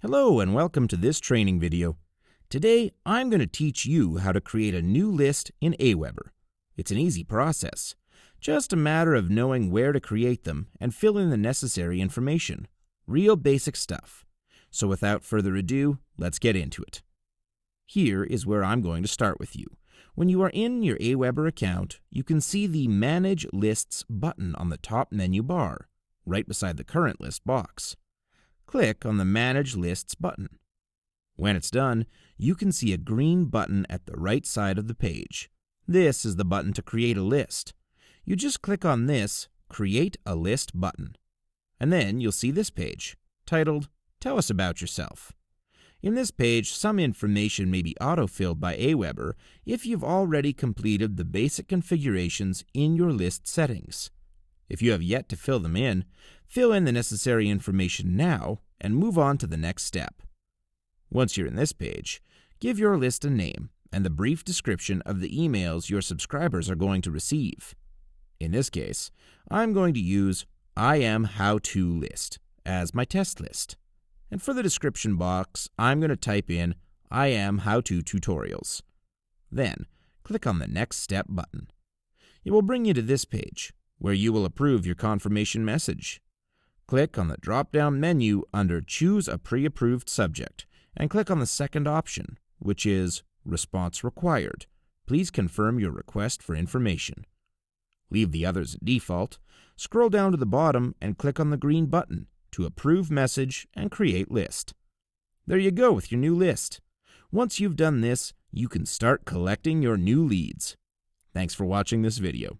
Hello and welcome to this training video. Today, I'm going to teach you how to create a new list in Aweber. It's an easy process. Just a matter of knowing where to create them and fill in the necessary information. Real basic stuff. So without further ado, let's get into it. Here is where I'm going to start with you. When you are in your Aweber account, you can see the Manage Lists button on the top menu bar, right beside the Current List box. Click on the Manage Lists button. When it's done, you can see a green button at the right side of the page. This is the button to create a list. You just click on this Create a List button. And then you'll see this page, titled Tell Us About Yourself. In this page, some information may be autofilled by Aweber if you've already completed the basic configurations in your list settings. If you have yet to fill them in, fill in the necessary information now and move on to the next step. Once you're in this page, give your list a name and the brief description of the emails your subscribers are going to receive. In this case, I'm going to use I am how to list as my test list. And for the description box, I'm going to type in I am how to tutorials. Then, click on the Next Step button. It will bring you to this page, where you will approve your confirmation message. Click on the drop-down menu under Choose a Pre-Approved Subject, and click on the second option, which is Response Required. Please confirm your request for information. Leave the others at default, scroll down to the bottom, and click on the green button to approve message and create list. There you go with your new list. Once you've done this, you can start collecting your new leads. Thanks for watching this video.